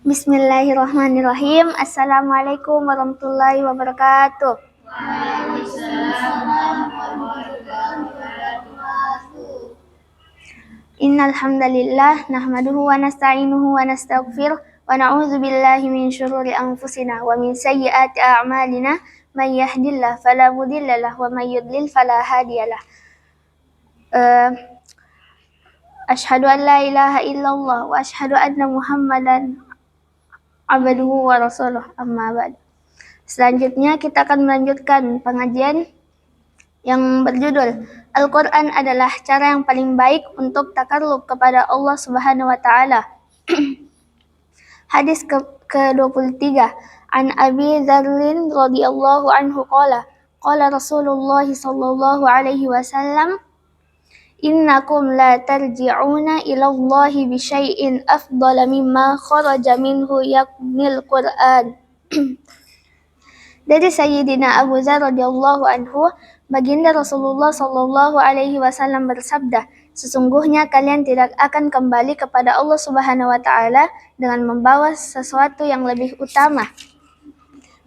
Bismillahirrahmanirrahim. Assalamualaikum warahmatullahi wabarakatuh. Innal hamdalillah nahmaduhu wa nasta'inuhu wa nastaghfiruh wa na'udzu billahi min syururi anfusina wa min sayyiati a'malina may yahdihillahu fala mudhillalah wa may yudlil fala hadiyalah. Asyhadu an la ilaha illallah wa asyhadu anna Muhammadan abduhu wa rasuluh, amma ba'd. Selanjutnya kita akan melanjutkan pengajian yang berjudul Al-Quran adalah cara yang paling baik untuk takarrub kepada Allah Subhanahu wa taala. Hadis ke-23 An Abi Dzarrin radhiyallahu anhu qala Rasulullah sallallahu alaihi wasallam innakum la tarji'una ila Allah bi syai'in afdala mimma kharaja minhu yaknil Qur'an. Dari Sayyidina Abu Dzar radhiyallahu anhu, baginda Rasulullah sallallahu alaihi wasallam bersabda, sesungguhnya kalian tidak akan kembali kepada Allah Subhanahu wa taala dengan membawa sesuatu yang lebih utama,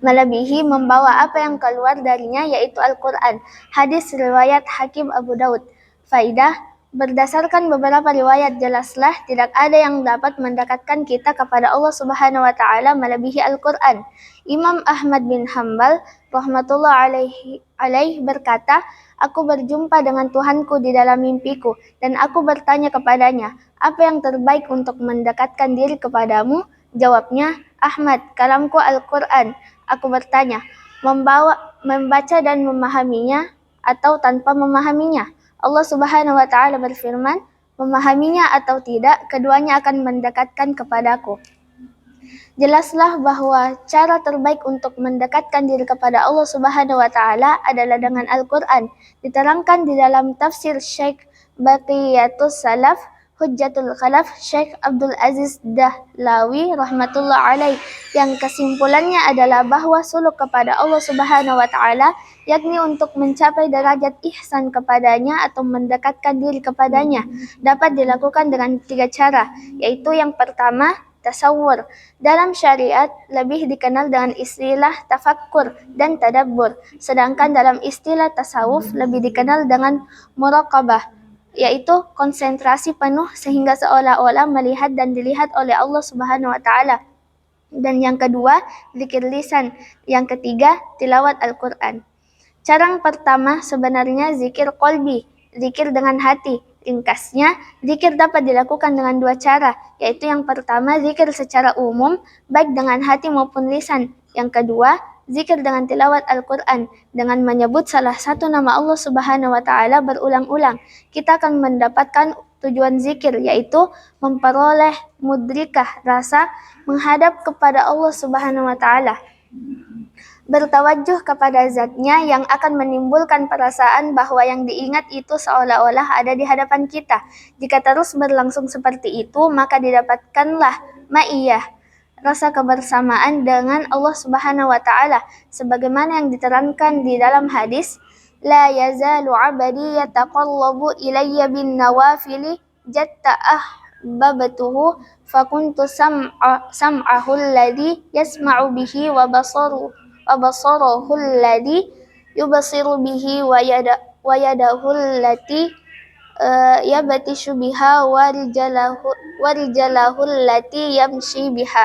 melebihi membawa apa yang keluar darinya, yaitu Al-Quran. Hadis riwayat Hakim Abu Daud. Faidah, berdasarkan beberapa riwayat jelaslah tidak ada yang dapat mendekatkan kita kepada Allah Subhanahu wa taala melebihi Al-Quran. Imam Ahmad bin Hanbal rahmatullah alaih berkata, aku berjumpa dengan Tuhanku di dalam mimpiku dan aku bertanya kepadanya, apa yang terbaik untuk mendekatkan diri kepadamu? Jawabnya, Ahmad, kalamku Al-Quran. Aku bertanya, membaca dan memahaminya atau tanpa memahaminya? Allah Subhanahu wa taala berfirman, memahaminya atau tidak, keduanya akan mendekatkan kepadaku. Jelaslah bahwa cara terbaik untuk mendekatkan diri kepada Allah Subhanahu wa taala adalah dengan Al-Quran. Diterangkan di dalam tafsir Syekh Baqiyatus Salaf Hujjatul Khalaf Syekh Abdul Aziz Dahlawi rahmatullah alaih, yang kesimpulannya adalah bahwa suluk kepada Allah Subhanahu wa taala, yakni untuk mencapai derajat ihsan kepadanya atau mendekatkan diri kepadanya, dapat dilakukan dengan 3 cara, yaitu yang pertama, tasawwur. Dalam syariat lebih dikenal dengan istilah tafakkur dan tadabbur, sedangkan dalam istilah tasawuf lebih dikenal dengan muraqabah, yaitu konsentrasi penuh sehingga seolah-olah melihat dan dilihat oleh Allah Subhanahu wa taala. Dan yang kedua, zikir lisan. Yang ketiga, tilawat Al-Quran. Cara yang pertama sebenarnya zikir qalbi, zikir dengan hati. Ringkasnya, zikir dapat dilakukan dengan 2 cara, yaitu yang pertama zikir secara umum, baik dengan hati maupun lisan. Yang kedua, zikir dengan tilawat Al-Quran, dengan menyebut salah satu nama Allah Subhanahu wa taala berulang-ulang. Kita akan mendapatkan tujuan zikir, yaitu memperoleh mudrikah, rasa menghadap kepada Allah Subhanahu wa taala, bertawajuh kepada zatnya yang akan menimbulkan perasaan bahwa yang diingat itu seolah-olah ada di hadapan kita. Jika terus berlangsung seperti itu, maka didapatkanlah ma'iyah, rasa kebersamaan dengan Allah Subhanahu wa taala, sebagaimana yang diterangkan di dalam hadis, la yazalu 'abdi yataqallabu ilayya bin nawafili jatta ahbabtuhu fakuntu sam'ahu alladhi yasma'u bihi wa basarahu alladhi yubsiru bihi wa yadahu allati yabtishu biha wa rijalahu allati yamshi biha.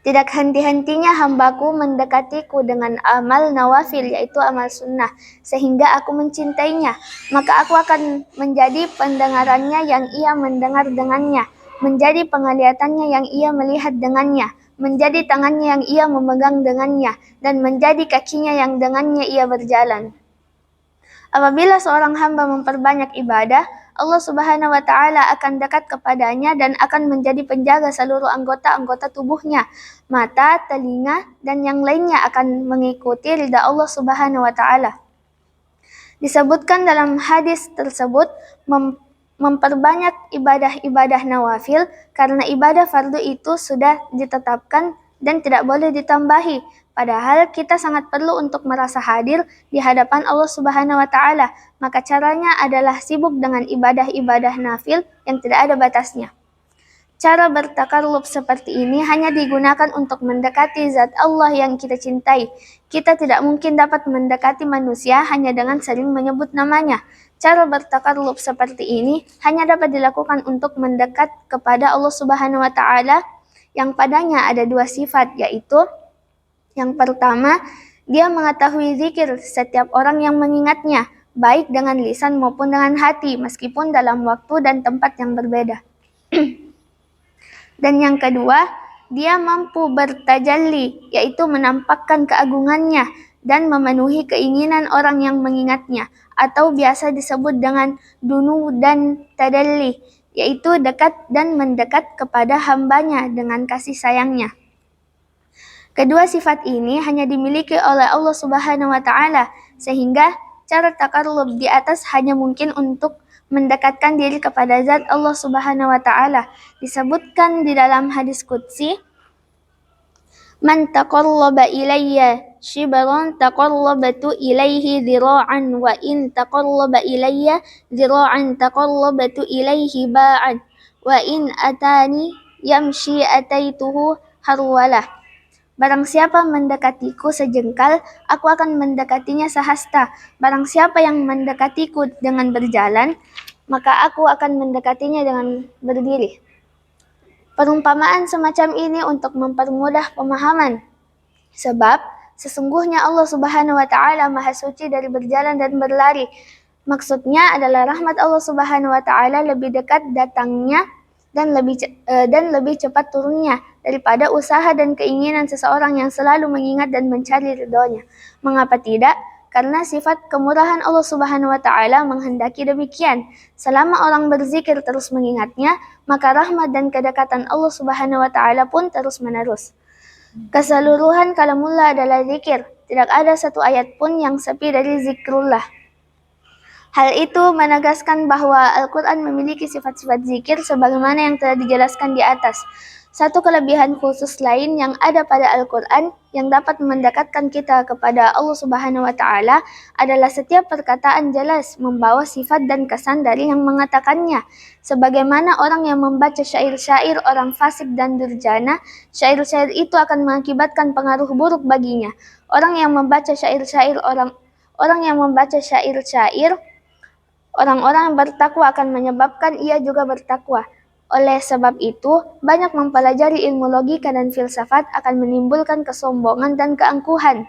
Tidak henti-hentinya hambaku mendekatiku dengan amal nawafil, yaitu amal sunnah, sehingga aku mencintainya. Maka aku akan menjadi pendengarannya yang ia mendengar dengannya, menjadi penglihatannya yang ia melihat dengannya, menjadi tangannya yang ia memegang dengannya, dan menjadi kakinya yang dengannya ia berjalan. Apabila seorang hamba memperbanyak ibadah, Allah Subhanahu wa taala akan dekat kepadanya dan akan menjadi penjaga seluruh anggota-anggota tubuhnya. Mata, telinga, dan yang lainnya akan mengikuti ridha Allah Subhanahu wa taala. Disebutkan dalam hadis tersebut memperbanyak ibadah-ibadah nawafil, karena ibadah fardu itu sudah ditetapkan dan tidak boleh ditambahi. Padahal kita sangat perlu untuk merasa hadir di hadapan Allah Subhanahu wa taala. Maka caranya adalah sibuk dengan ibadah-ibadah nafil yang tidak ada batasnya. Cara bertakarrub seperti ini hanya digunakan untuk mendekati zat Allah yang kita cintai. Kita tidak mungkin dapat mendekati manusia hanya dengan sering menyebut namanya. Cara bertakarrub seperti ini hanya dapat dilakukan untuk mendekat kepada Allah Subhanahu wa Ta'ala yang padanya ada dua sifat, yaitu yang pertama, dia mengetahui zikir setiap orang yang mengingatnya, baik dengan lisan maupun dengan hati, meskipun dalam waktu dan tempat yang berbeda. Dan yang kedua, dia mampu bertajalli, yaitu menampakkan keagungannya dan memenuhi keinginan orang yang mengingatnya, atau biasa disebut dengan dunu dan tadalli, yaitu dekat dan mendekat kepada hambanya dengan kasih sayangnya. Kedua sifat ini hanya dimiliki oleh Allah Subhanahu wa Ta'ala, sehingga cara takarrub di atas hanya mungkin untuk mendekatkan diri kepada zat Allah Subhanahu wa Ta'ala. Disebutkan di dalam hadis qudsi, "Man taqarraba ilayya shibran taqarrabtu ilayhi dhira'an wa in taqarraba ilayya dhira'an taqarrabtu ilayhi ba'an wa in atani yamshi ataituhu harwalah." Barang siapa mendekatiku sejengkal, aku akan mendekatinya sehasta. Barang siapa yang mendekatiku dengan berjalan, maka aku akan mendekatinya dengan berdiri. Perumpamaan semacam ini untuk mempermudah pemahaman. Sebab sesungguhnya Allah Subhanahu wa Ta'ala Maha Suci dari berjalan dan berlari. Maksudnya adalah rahmat Allah Subhanahu wa Ta'ala lebih dekat datangnya dan lebih cepat turunnya daripada usaha dan keinginan seseorang yang selalu mengingat dan mencari ridhonya. Mengapa tidak? Karena sifat kemurahan Allah Subhanahu wa Ta'ala menghendaki demikian. Selama orang berzikir terus mengingatnya, maka rahmat dan kedekatan Allah Subhanahu wa Ta'ala pun terus menerus. Keseluruhan kalamullah adalah zikir. Tidak ada satu ayat pun yang sepi dari zikrullah. Hal itu menegaskan bahwa Al-Quran memiliki sifat-sifat zikir sebagaimana yang telah dijelaskan di atas. Satu kelebihan khusus lain yang ada pada Al-Quran yang dapat mendekatkan kita kepada Allah Subhanahu wa Ta'ala adalah setiap perkataan jelas membawa sifat dan kesan dari yang mengatakannya. Sebagaimana orang yang membaca syair-syair orang fasik dan durjana, syair-syair itu akan mengakibatkan pengaruh buruk baginya. Orang yang membaca syair-syair orang-orang yang bertakwa akan menyebabkan ia juga bertakwa. Oleh sebab itu, banyak mempelajari ilmu logika dan filsafat akan menimbulkan kesombongan dan keangkuhan.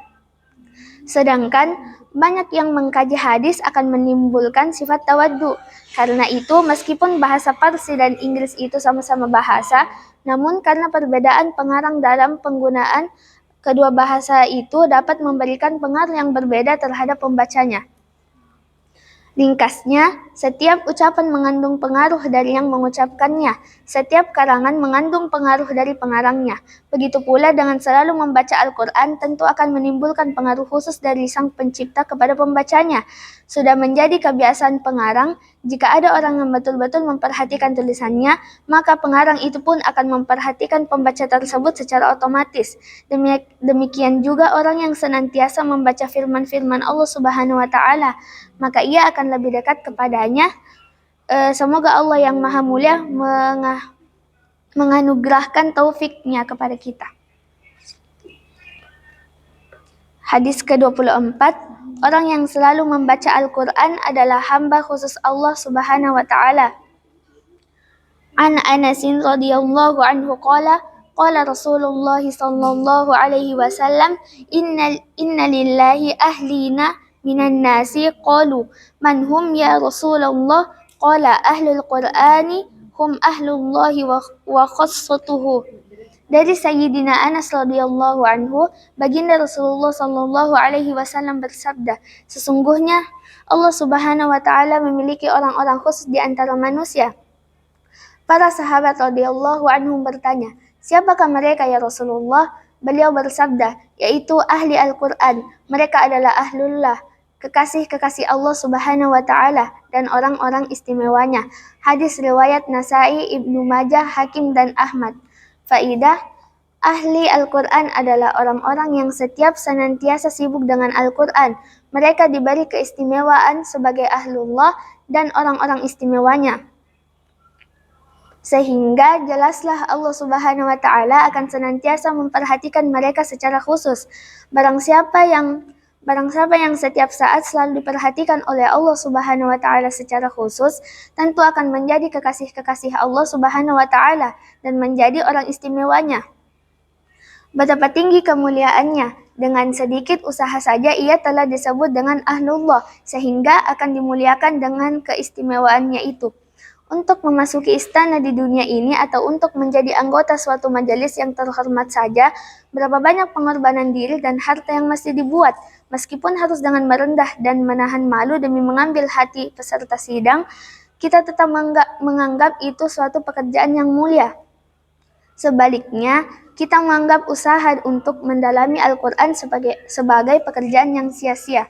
Sedangkan banyak yang mengkaji hadis akan menimbulkan sifat tawaddu. Karena itu, meskipun bahasa Parsi dan Inggris itu sama-sama bahasa, namun karena perbedaan pengarang dalam penggunaan kedua bahasa itu dapat memberikan pengaruh yang berbeda terhadap pembacanya. Ringkasnya, setiap ucapan mengandung pengaruh dari yang mengucapkannya. Setiap karangan mengandung pengaruh dari pengarangnya. Begitu pula dengan selalu membaca Al-Quran tentu akan menimbulkan pengaruh khusus dari Sang Pencipta kepada pembacanya. Sudah menjadi kebiasaan pengarang, jika ada orang yang betul-betul memperhatikan tulisannya, maka pengarang itu pun akan memperhatikan pembaca tersebut secara otomatis. Demikian juga orang yang senantiasa membaca firman-firman Allah Subhanahu wa Ta'ala, maka ia akan lebih dekat kepadanya. Semoga Allah yang Maha Mulia menganugerahkan taufiknya kepada kita. Hadis ke-24, orang yang selalu membaca Al-Quran adalah hamba khusus Allah Subhanahu wa Ta'ala. An Anasin radhiyallahu anhu qala Rasulullah sallallahu alaihi wasallam, inna lillahi ahlina minan nasi qalu man hum ya Rasulullah, qala ahlul Qur'ani hum ahlullahi wa khassatuhu. Dari Sayyidina Anas radhiyallahu anhu, baginda Rasulullah sallallahu alaihi wasallam bersabda, sesungguhnya Allah Subhanahu wa Ta'ala memiliki orang-orang khusus di antara manusia. Para sahabat radhiyallahu anhum bertanya, siapakah mereka ya Rasulullah? Beliau bersabda, yaitu ahli Al-Quran. Mereka adalah ahlullah, kekasih-kekasih Allah Subhanahu wa Ta'ala dan orang-orang istimewanya. Hadis riwayat Nasai, Ibnu Majah, Hakim dan Ahmad. Faidah, ahli Al-Quran adalah orang-orang yang setiap senantiasa sibuk dengan Al-Quran. Mereka diberi keistimewaan sebagai ahlullah dan orang-orang istimewanya. Sehingga jelaslah Allah Subhanahu wa Ta'ala akan senantiasa memperhatikan mereka secara khusus. Barang siapa yang setiap saat selalu diperhatikan oleh Allah Subhanahu wa Ta'ala secara khusus, tentu akan menjadi kekasih-kekasih Allah Subhanahu wa Ta'ala dan menjadi orang istimewanya. Betapa tinggi kemuliaannya, dengan sedikit usaha saja ia telah disebut dengan ahlullah, sehingga akan dimuliakan dengan keistimewaannya itu. Untuk memasuki istana di dunia ini atau untuk menjadi anggota suatu majelis yang terhormat saja, berapa banyak pengorbanan diri dan harta yang mesti dibuat. Meskipun harus dengan merendah dan menahan malu demi mengambil hati peserta sidang, kita tetap menganggap itu suatu pekerjaan yang mulia. Sebaliknya, kita menganggap usaha untuk mendalami Al-Quran sebagai pekerjaan yang sia-sia.